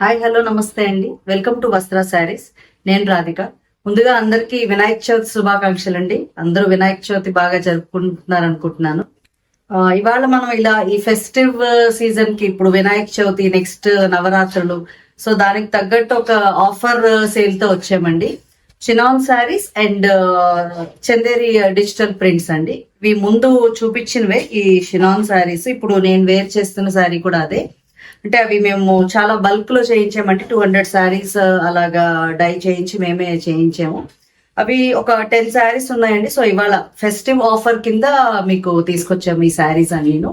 Hi hello నమస్తే అండి. Welcome to వస్త్ర శారీస్. నేను రాధిక. ముందుగా అందరికీ వినాయక చవితి శుభాకాంక్షలు అండి. అందరూ వినాయక చవితి బాగా జరుపుకుంటున్నారు అనుకుంటున్నాను. ఇవాళ మనం ఇలా ఈ ఫెస్టివ్ సీజన్ కి ఇప్పుడు వినాయక చవితి, నెక్స్ట్ నవరాత్రులు, సో దానికి తగ్గట్టు ఒక ఆఫర్ సేల్ తో వచ్చామండి. Chinon saris and Chanderi digital prints అండి. ఇవి ముందు చూపించినవే ఈ షినాన్ శారీస్. ఇప్పుడు నేను వేర్ చేస్తున్న శారీ కూడా అదే. అంటే అవి మేము చాలా బల్క్ లో చేయించామంటే 200 శారీస్ అలాగా డై చేయించి మేమే చేయించాము. అవి ఒక 10 శారీస్ ఉన్నాయండి. సో ఇవాళ ఫెస్టివ్ ఆఫర్ కింద మీకు తీసుకొచ్చాము ఈ శారీస్ అన్నీను.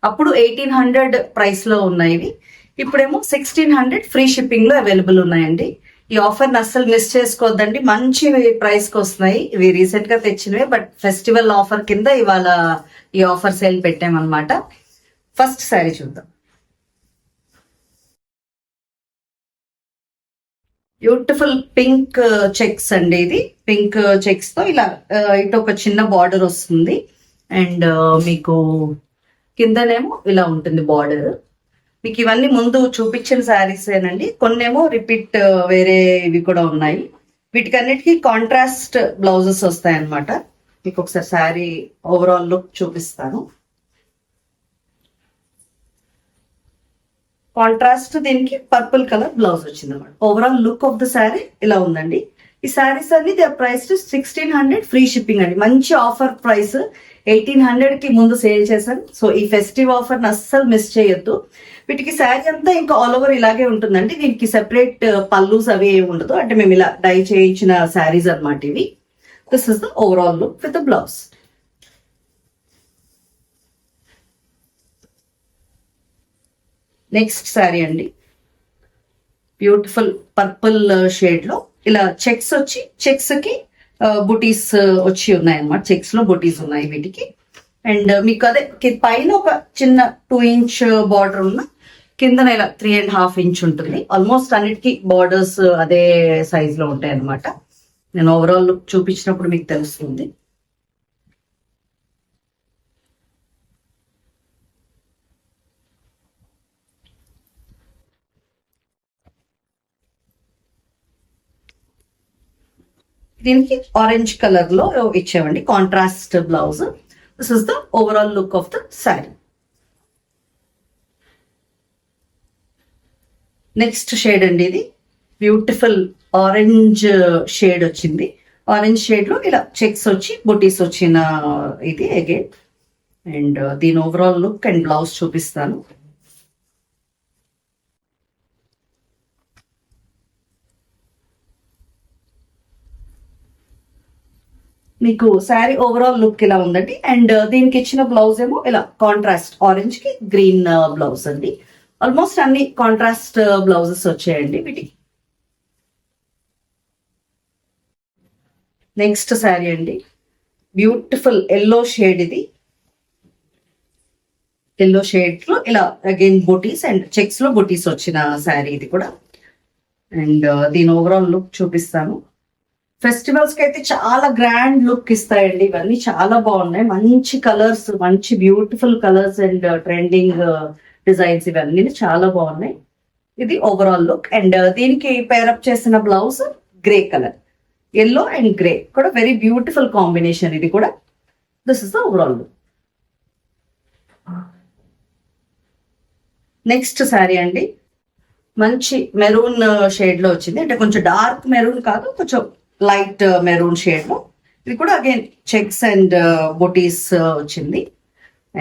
అప్పుడు 1800 ప్రైస్ లో ఉన్నాయి. ఇప్పుడేమో 1600 ఫ్రీ షిప్పింగ్ లో అవైలబుల్ ఉన్నాయండి. ఈ ఆఫర్ అస్సలు మిస్ చేసుకోవద్దండి. మంచి ప్రైస్ కి వస్తున్నాయి. ఇవి రీసెంట్ గా తెచ్చినవే, బట్ ఫెస్టివల్ ఆఫర్ కింద ఇవాళ ఈ ఆఫర్ సేల్ పెట్టామన్నమాట. ఫస్ట్ శారీ చూద్దాం. బ్యూటిఫుల్ పింక్ చెక్స్ అండి. ఇది పింక్ చెక్స్ తో ఇలా ఇటు ఒక చిన్న బార్డర్ వస్తుంది. అండ్ మీకు కిందనేమో ఇలా ఉంటుంది బార్డర్. మీకు ఇవన్నీ ముందు చూపించిన శారీస్ ఏనండి. కొన్నేమో రిపీట్ వేరే ఇవి కూడా ఉన్నాయి. వీటికన్నిటికీ కాంట్రాస్ట్ బ్లౌజెస్ వస్తాయి అన్నమాట. మీకు ఒకసారి శారీ ఓవరాల్ లుక్ చూపిస్తాను. కాంట్రాస్ట్ దీనికి పర్పుల్ కలర్ బ్లౌజ్ వచ్చింది అనమాట. Overall look of the sari ఇలా ఉందండి. ఈ శారీస్ అన్ని దే ప్రైస్ 1600 ఫ్రీ షిప్పింగ్ అండి. మంచి ఆఫర్ ప్రైస్. 1800 కి ముందు సేల్ చేశాను. సో ఈ ఫెస్టివ్ ఆఫర్ ని అస్సలు మిస్ చేయొద్దు. వీటికి శారీ అంతా ఇంకా ఆల్ ఓవర్ ఇలాగే ఉంటుందండి. దీనికి సెపరేట్ పల్లూస్ అవి ఏమి ఉండదు. అంటే మేము ఇలా డై చేయించిన శారీస్ అనమాట ఇవి. This is the overall look with the blouse. Next sari అండి. బ్యూటిఫుల్ పర్పుల్ షేడ్ లో ఇలా చెక్స్ వచ్చి, చెక్స్ కి బుటీస్ వచ్చి ఉన్నాయి అన్నమాట. చెక్స్ లో బుటీస్ ఉన్నాయి వీటికి. అండ్ మీకు అదే పైన ఒక చిన్న 2 ఇంచ్ బార్డర్ ఉన్న, కిందన ఇలా 3.5 ఇంచ్ ఉంటుంది. ఆల్మోస్ట్ అన్నిటికీ బార్డర్స్ అదే సైజ్ లో ఉంటాయి అన్నమాట. నేను ఓవరాల్ లుక్ చూపించినప్పుడు మీకు తెలుస్తుంది. దీనికి ఆరెంజ్ కలర్ లో ఇచ్చామండి contrast blouse. This is the overall look of the sari. Next shade అండి. ఇది బ్యూటిఫుల్ ఆరెంజ్ షేడ్ వచ్చింది. ఆరెంజ్ షేడ్ లో ఇలా చెక్స్ వచ్చి బుటీస్ వచ్చిన ఇది అగైన్. అండ్ దీని ఓవరాల్ లుక్ అండ్ బ్లౌజ్ చూపిస్తాను. మీకు శారీ ఓవరాల్ లుక్ ఇలా ఉందండి. అండ్ దీనికి ఇచ్చిన బ్లౌజ్ ఏమో ఇలా కాంట్రాస్ట్ ఆరెంజ్ కి గ్రీన్ బ్లౌజ్ అండి. ఆల్మోస్ట్ అన్ని కాంట్రాస్ట్ బ్లౌజెస్ వచ్చాయండి వీటికి. నెక్స్ట్ శారీ అండి. Beautiful yellow shade. ఇది ఎల్లో షేడ్ లో ఇలా అగైన్ బొటీస్ అండ్ చెక్స్ లో బొటీస్ వచ్చిన శారీ ఇది కూడా. అండ్ దీని ఓవరాల్ లుక్ చూపిస్తాను. ఫెస్టివల్స్ కి అయితే చాలా గ్రాండ్ లుక్ ఇస్తాయండి. ఇవన్నీ చాలా బాగున్నాయి. మంచి కలర్స్, మంచి beautiful colours and trending designs ఇవన్నీ చాలా బాగున్నాయి. ఇది ఓవరాల్ లుక్. అండ్ దీనికి పేరప్ చేసిన blouse grey colour, yellow and grey కూడా వెరీ బ్యూటిఫుల్ కాంబినేషన్ ఇది కూడా. This is the overall look. Next sari అండి. మంచి మెరూన్ షేడ్ లో వచ్చింది. అంటే కొంచెం డార్క్ మెరూన్ కాదు, కొంచెం లైట్ మెరూన్ షేడ్ లో. ఇది కూడా అగైన్ చెక్స్ అండ్ బొటీస్ వచ్చింది.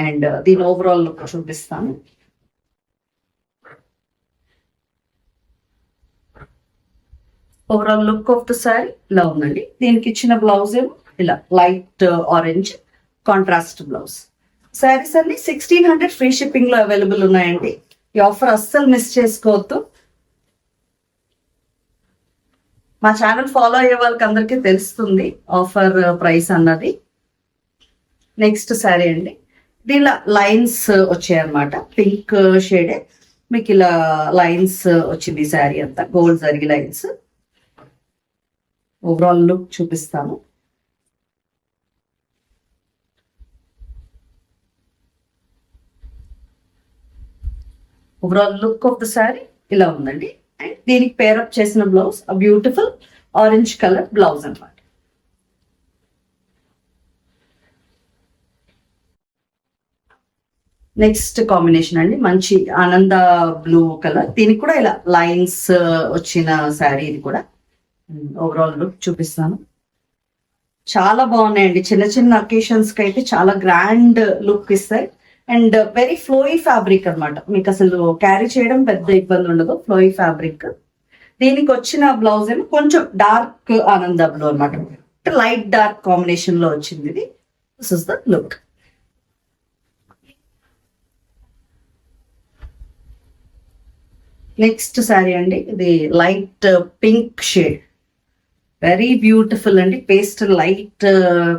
అండ్ దీని ఓవరాల్ లుక్ చూపిస్తాను. Overall look of the sari ఇలా ఉందండి. దీనికి ఇచ్చిన బ్లౌజ్ ఏమో ఇలా light orange contrast blouse. Saris అన్ని 1600 ఫ్రీ షిప్పింగ్ లో అవైలబుల్ ఉన్నాయండి. ఈ ఆఫర్ అస్సలు మిస్ చేసుకోవద్దు. మా ఛానల్ ఫాలో అయ్యే వాళ్ళకి అందరికీ తెలుస్తుంది ఆఫర్ ప్రైస్ అన్నది. నెక్స్ట్ శారీ అండి. దీనిలో లైన్స్ వచ్చాయన్నమాట. పింక్ షేడే మీకు ఇలా లైన్స్ వచ్చింది. శారీ అంతా గోల్డ్ జరిగి లైన్స్. ఓవరాల్ లుక్ చూపిస్తాను. Overall look of the sari ఇలా ఉందండి. అండ్ దీనికి పేరప్ చేసిన blouse beautiful orange colour blouse అన్నమాట. నెక్స్ట్ కాంబినేషన్ అండి మంచి ఆనంద బ్లూ కలర్, దీనికి కూడా ఇలా లైన్స్ వచ్చిన శారీ. ఇది కూడా ఓవరాల్ లుక్ చూపిస్తాను. చాలా బాగున్నాయండి. చిన్న చిన్న అకేషన్స్ కి అయితే చాలా గ్రాండ్ లుక్ ఇస్తాయి. అండ్ వెరీ ఫ్లోయి ఫ్యాబ్రిక్ అనమాట, మీకు అసలు క్యారీ చేయడం పెద్ద ఇబ్బంది ఉండదు. ఫ్లోయి ఫ్యాబ్రిక్. దీనికి వచ్చిన బ్లౌజ్ ఏమో కొంచెం డార్క్ ఆనంద బ్లూ అనమాట, లైట్ డార్క్ కాంబినేషన్ లో వచ్చింది ఇది. This is the look. Next sari అండి, ఇది light pink shade, very beautiful అండి. Pastel light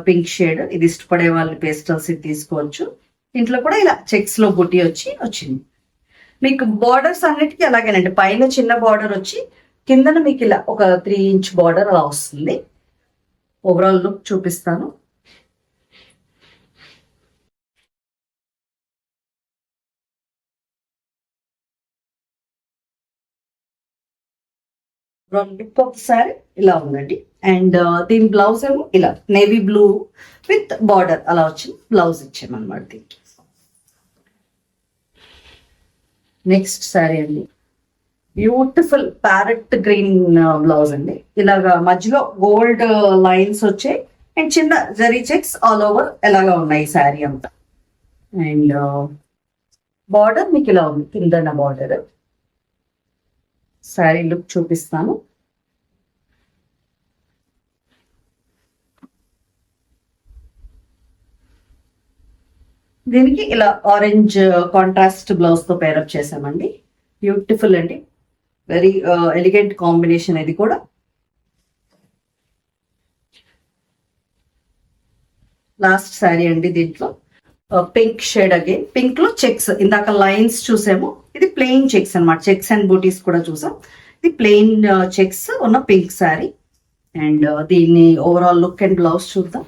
pink shade. ఇది ఇష్టపడే వాళ్ళు పేస్టల్స్ ఇది తీసుకోవచ్చు. ఇంట్లో కూడా ఇలా చెక్స్ లో బుట్టి వచ్చింది. మీకు బార్డర్స్ అన్నిటికీ అలాగేనండి, పైన చిన్న బార్డర్ వచ్చి కిందన మీకు ఇలా ఒక 3 ఇంచ్ బార్డర్ అలా వస్తుంది. ఓవరాల్ లుక్ చూపిస్తాను. లుక్ ఆఫ్ సారీ ఇలా ఉందండి. అండ్ దీని బ్లౌజ్ ఏమో ఇలా నేవీ బ్లూ విత్ బార్డర్ అలా వచ్చింది బ్లౌజ్ ఇచ్చామన్నమాట దీనికి. నెక్స్ట్ శారీ అండి, బ్యూటిఫుల్ ప్యారెట్ గ్రీన్ బ్లౌజ్ అండి. ఇలాగా మధ్యలో గోల్డ్ లైన్స్ వచ్చాయి అండ్ చిన్న జరీ చెక్స్ ఆల్ ఓవర్ ఎలాగా ఉన్నాయి ఈ శారీ అంతా. అండ్ బార్డర్ మీకు ఇలా ఉంది, కిందన బార్డర్. శారీ లుక్ చూపిస్తాను. దీనికి ఇలా ఆరెంజ్ కాంట్రాస్ట్ బ్లౌజ్ తో పేరప్ చేసామండి. బ్యూటిఫుల్ అండి, వెరీ ఎలిగెంట్ కాంబినేషన్. ఇది కూడా లాస్ట్ శారీ అండి. దీంట్లో పింక్ షేడ్, అగైన్ పింక్ లో చెక్స్. ఇందాక లైన్స్ చూసాము, ఇది ప్లెయిన్ చెక్స్ అనమాట. చెక్స్ అండ్ బూటీస్ కూడా చూసాం. ఇది ప్లెయిన్ చెక్స్ ఉన్న పింక్ శారీ. అండ్ దీన్ని ఓవరాల్ లుక్ అండ్ బ్లౌజ్ చూద్దాం.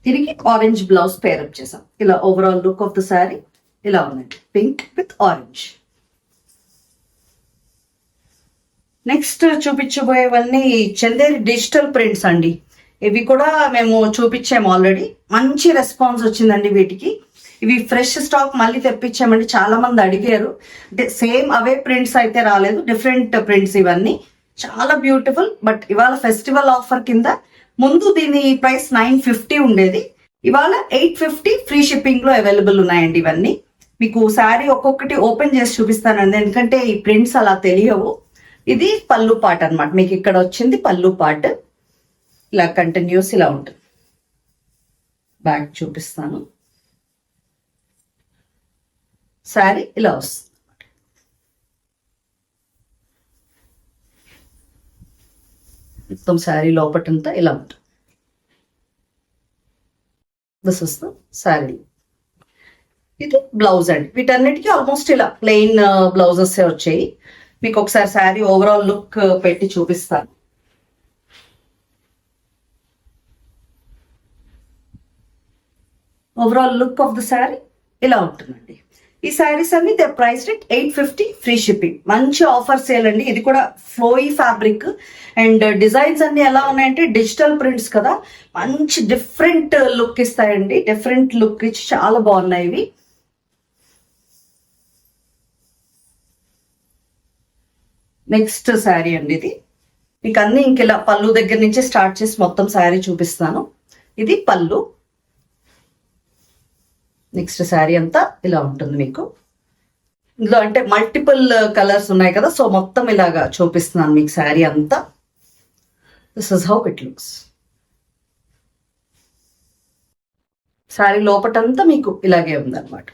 దీనికి ఆరెంజ్ బ్లౌజ్ పేరప్ చేసాం. ఇలా overall look of the sari ఇలా ఉందండి, pink with orange. Next చూపించబోయేవన్నీ Chanderi digital prints అండి. ఇవి కూడా మేము చూపించాము ఆల్రెడీ. మంచి రెస్పాన్స్ వచ్చిందండి వీటికి. ఇవి ఫ్రెష్ స్టాక్ మళ్ళీ తెప్పించామండి. చాలా మంది అడిగారు. అంటే సేమ్ అవే ప్రింట్స్ అయితే రాలేదు, డిఫరెంట్ ప్రింట్స్ ఇవన్నీ. చాలా బ్యూటిఫుల్. బట్ ఇవాళ ఫెస్టివల్ ఆఫర్ కింద ముందు దీని ప్రైస్ 950 ఉండేది, ఇవాళ 850 ఫ్రీ షిప్పింగ్ లో అవైలబుల్ ఉన్నాయండి. ఇవన్నీ మీకు శారీ ఒక్కొక్కటి ఓపెన్ చేసి చూపిస్తానండి, ఎందుకంటే ఈ ప్రింట్స్ అలా తెలియవు. ఇది పళ్ళు పార్ట్ అనమాట. మీకు ఇక్కడ వచ్చింది పళ్ళు పార్ట్. ఇలా కంటిన్యూస్ ఇలా ఉంటుంది. బ్యాక్ చూపిస్తాను. శారీ ఇలా వస్తుంది. మొత్తం శారీ లోపటంతా ఇలా ఉంటుంది. This is the sari. ఇది బ్లౌజ్ అండి. వీటన్నిటికీ ఆల్మోస్ట్ ఇలా ప్లెయిన్ బ్లౌజెస్ వచ్చాయి. మీకు ఒకసారి శారీ ఓవరాల్ లుక్ పెట్టి చూపిస్తాను. Overall look of the sari ఇలా ఉంటుందండి. ఈ శారీస్ అన్ని they price rate 850 free shipping. మంచి ఆఫర్ సేల్ అండి. ఇది కూడా ఫ్లోయి ఫ్యాబ్రిక్. అండ్ డిజైన్స్ అన్ని ఎలా ఉన్నాయంటే డిజిటల్ ప్రింట్స్ కదా, మంచి డిఫరెంట్ లుక్ ఇస్తాయండి. డిఫరెంట్ లుక్ ఇచ్చి చాలా బాగున్నాయి ఇవి. నెక్స్ట్ శారీ అండి. ఇది మీకు అన్ని ఇంక ఇలా పళ్ళు దగ్గర నుంచి స్టార్ట్ చేసి మొత్తం శారీ చూపిస్తాను. ఇది పళ్ళు. నెక్స్ట్ శారీ అంతా ఇలా ఉంటుంది మీకు. ఇందులో అంటే మల్టిపుల్ కలర్స్ ఉన్నాయి కదా, సో మొత్తం ఇలాగా చూపిస్తున్నాను మీకు శారీ అంతా. This is how it looks. Sari లోపటంతా మీకు ఇలాగే ఉందన్నమాట.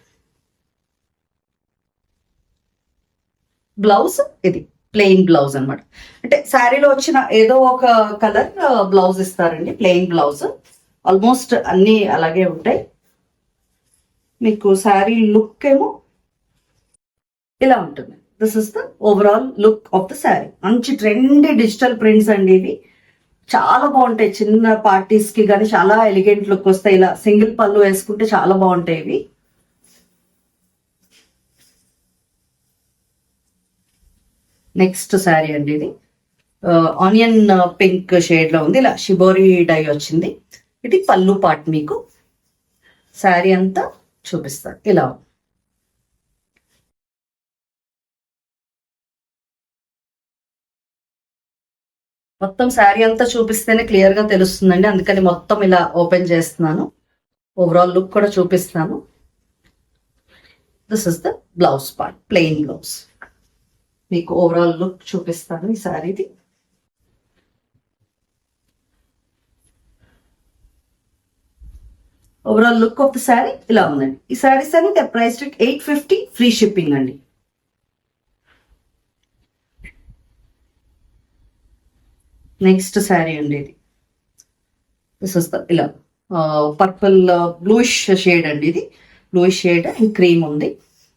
బ్లౌజ్ ఇది ప్లెయిన్ బ్లౌజ్ అనమాట. అంటే శారీలో వచ్చిన ఏదో ఒక కలర్ బ్లౌజ్ ఇస్తారండి, ప్లెయిన్ బ్లౌజ్. ఆల్మోస్ట్ అన్ని అలాగే ఉంటాయి. మీకు శారీ లుక్ ఏమో ఇలా ఉంటుంది. This is the overall look of the sari. మంచి ట్రెండీ డిజిటల్ ప్రింట్స్ అండి ఇవి. చాలా బాగుంటాయి చిన్న పార్టీస్ కి కానీ చాలా ఎలిగెంట్ లుక్ వస్తాయి. ఇలా సింగిల్ పళ్ళు వేసుకుంటే చాలా బాగుంటాయి ఇవి. నెక్స్ట్ శారీ అండి ఇది ఆనియన్ పింక్ షేడ్ లో ఉంది. ఇలా షిబోరి డై వచ్చింది. ఇది పళ్ళు పార్ట్. మీకు శారీ అంతా చూపిస్తాను. ఇలా మొత్తం శారీ అంతా చూపిస్తేనే క్లియర్ గా తెలుస్తుందండి, అందుకని మొత్తం ఇలా ఓపెన్ చేస్తున్నాను. ఓవరాల్ లుక్ కూడా చూపిస్తాను. This is the blouse part, plain blouse. మీకు ఓవరాల్ లుక్ చూపిస్తాను ఈ శారీది. Overall look of the sari ఇలా ఉందండి. ఈ శారీస్ అనేది ప్రైస్ 850, ఫ్రీ షిప్పింగ్ అండి. నెక్స్ట్ శారీ అండి ఇది. దిస్ ఇస్ ద ఇలా పర్పుల్ బ్లూయిష్ షేడ్ అండి. ఇది బ్లూయిష్ షేడ్ అండ్ క్రీమ్ ఉంది.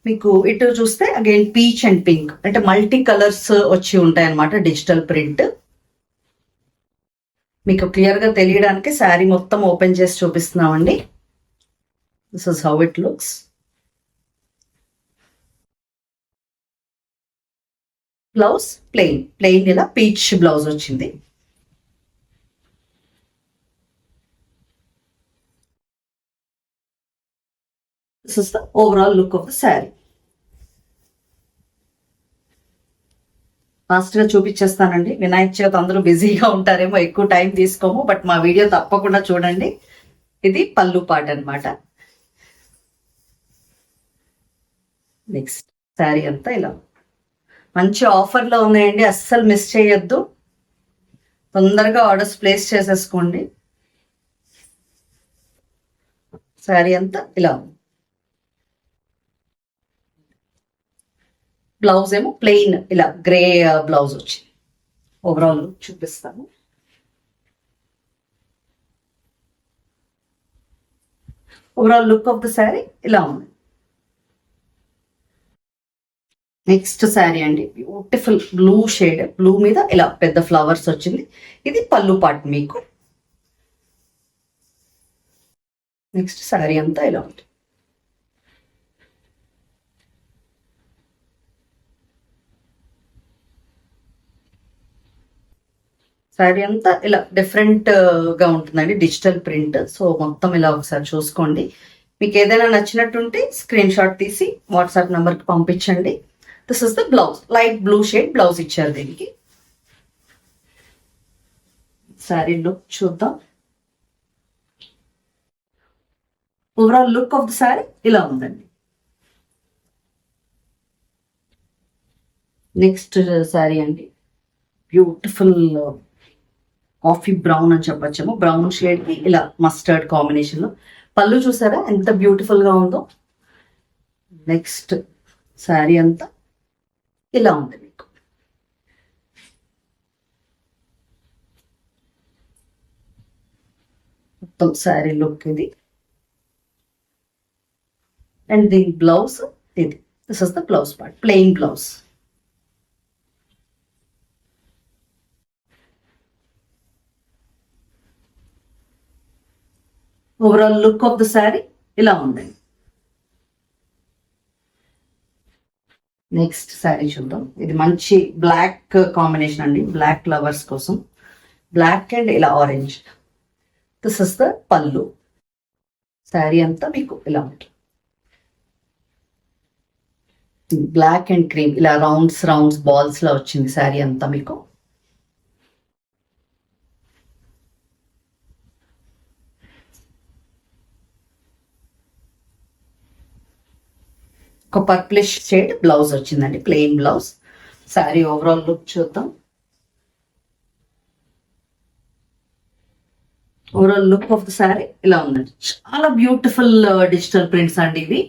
మీకు ఇటు చూస్తే అగైన్ పీచ్ అండ్ పింక్, అంటే మల్టీ కలర్స్ వచ్చి ఉంటాయి అన్నమాట, డిజిటల్ ప్రింట్. మీకు క్లియర్ గా తెలియడానికి శారీ మొత్తం ఓపెన్ చేసి చూపిస్తున్నామండి. This is how it looks. Blouse plain ఇలా పీచ్ బ్లౌజ్ వచ్చింది. This is the overall look of the saree. Fast గా చూపించేస్తానండి. వినాయక చవితి అందరూ బిజీగా ఉంటారేమో, ఎక్కువ టైం తీసుకోము, బట్ మా వీడియో తప్పకుండా చూడండి. ఇది పళ్ళు పాట అనమాట. నెక్స్ట్ శారీ అంతా ఇలా మంచి ఆఫర్లో ఉన్నాయండి, అస్సలు మిస్ చేయొద్దు. తొందరగా ఆర్డర్స్ ప్లేస్ చేసేసుకోండి. శారీ అంతా ఇలా బ్లౌజ్ ఏమో ప్లెయిన్ ఇలా గ్రే బ్లౌజ్ వచ్చింది. ఓవరాల్ లుక్ చూపిస్తాను. Overall look of the sari ఇలా ఉంది. నెక్స్ట్ శారీ అండి, బ్యూటిఫుల్ బ్లూ షేడ్, బ్లూ మీద ఇలా పెద్ద ఫ్లవర్స్ వచ్చింది. ఇది పళ్ళు పార్ట్ మీకు. నెక్స్ట్ శారీ అంతా ఇలా ఉంటుంది. శారీ అంతా ఇలా డిఫరెంట్ గా ఉంటుందండి, డిజిటల్ ప్రింట్. సో మొత్తం ఇలా ఒకసారి చూసుకోండి. మీకు ఏదైనా నచ్చినట్టుంటే స్క్రీన్ షాట్ తీసి వాట్సాప్ నంబర్కి పంపించండి. This is the blouse, light blue shade blouse ఇచ్చారు దీనికి. శారీ లుక్ చూద్దాం. Overall look of the sari ఇలా ఉందండి. నెక్స్ట్ శారీ అండి, బ్యూటిఫుల్ కాఫీ బ్రౌన్ అని చెప్పొచ్చేమో, బ్రౌన్ షేడ్ కి ఇలా మస్టర్డ్ కాంబినేషన్ లో పళ్ళు చూసారా ఎంత బ్యూటిఫుల్ గా ఉందో. నెక్స్ట్ శారీ అంతా ఇలా ఉంది మీకు. మొత్తం శారీ లుక్ ఇది. అండ్ దీని బ్లౌజ్ ఇది. This is the blouse part, plain blouse. Overall look of the sari ఇలా ఉందండి. నెక్స్ట్ శారీ చూద్దాం. ఇది మంచి బ్లాక్ కాంబినేషన్ అండి, బ్లాక్ లవర్స్ కోసం. బ్లాక్ అండ్ ఇలా ఆరెంజ్. దిస్ ఇస్ ద పళ్ళు. శారీ అంతా మీకు ఇలా ఉంటుంది. బ్లాక్ అండ్ క్రీమ్ ఇలా రౌండ్స్ బాల్స్ లా వచ్చింది శారీ అంతా మీకు. ఒక పర్ప్లిష్ షేడ్ బ్లౌజ్ వచ్చిందండి, plain blouse. Sari overall look చూద్దాం. Overall look of the sari ఇలా ఉందండి. చాలా బ్యూటిఫుల్ డిజిటల్ ప్రింట్స్ అండి ఇవి.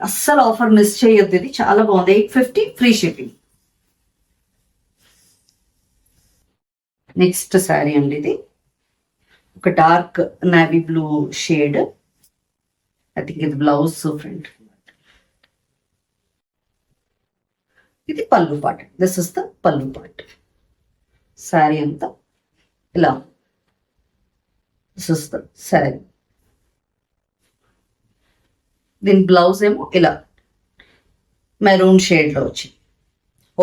అస్సలు ఆఫర్ మిస్ చేయొద్దు, ఇది చాలా బాగుంది. 850, ఫ్రీ షిప్పింగ్. నెక్స్ట్ శారీ అండి ఇది, ఒక dark navy blue shade. I think ఇది బ్లౌజ్ ఫ్రంట్. ఇది పళ్ళు పార్ట్. దిస్ ఇస్ ద పళ్ళు పార్ట్. శారీ అంతా ఇలా దిస్ ఇస్ ద శారీ. దీని బ్లౌజ్ ఏమో ఇలా మెరూన్ షేడ్ లో వచ్చింది.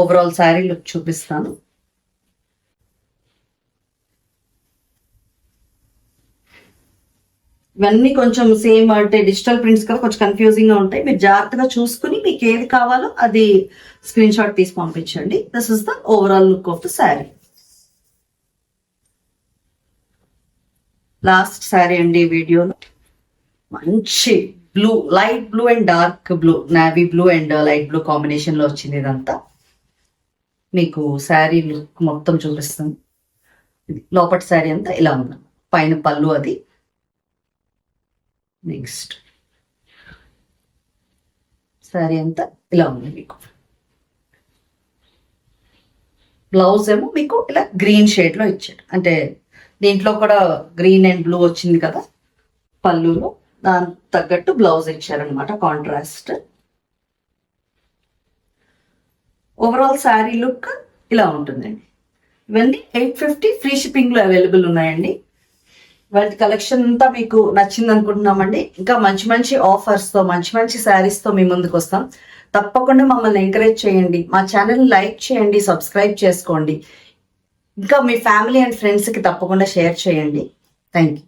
ఓవరాల్ శారీ లుక్ చూపిస్తాను. ఇవన్నీ కొంచెం సేమ్ అంటే డిజిటల్ ప్రింట్స్ కదా, కొంచెం కన్ఫ్యూజింగ్ గా ఉంటాయి. మీరు జాగ్రత్తగా చూసుకుని మీకు ఏది కావాలో అది స్క్రీన్ షాట్ తీసి పంపించండి. This is the overall look of the sari. Last sari అండి ఈ వీడియోలో. మంచి blue, light blue and dark blue, navy blue and light blue combination లో వచ్చింది. ఇదంతా మీకు శారీ లుక్ మొత్తం చూపిస్తాను. లోపటి శారీ అంతా ఇలా ఉంది, పైన పళ్ళు అది. నెక్స్ట్ శారీ అంతా ఇలా ఉంది. మీకు బ్లౌజ్ ఏమో మీకు ఇలా గ్రీన్ షేడ్ లో ఇచ్చాడు. అంటే దీంట్లో కూడా గ్రీన్ అండ్ బ్లూ వచ్చింది కదా పళ్ళులో, దానికి తగ్గట్టు బ్లౌజ్ ఇచ్చారనమాట, కాంట్రాస్ట్. ఓవరాల్ శారీ లుక్ ఇలా ఉంటుందండి. ఇవన్నీ 850 ఫ్రీ షిప్పింగ్ లో అవైలబుల్ ఉన్నాయండి. వాటి కలెక్షన్ అంతా మీకు నచ్చింది అనుకుంటున్నామండి. ఇంకా మంచి మంచి ఆఫర్స్ తో, మంచి మంచి శారీస్ తో మీ ముందుకు వస్తాం. తప్పకుండా మమ్మల్ని ఎంకరేజ్ చేయండి, మా ఛానల్ లైక్ చేయండి, సబ్స్క్రైబ్ చేసుకోండి. ఇంకా మీ ఫ్యామిలీ అండ్ ఫ్రెండ్స్ కి తప్పకుండా షేర్ చేయండి. Thank you.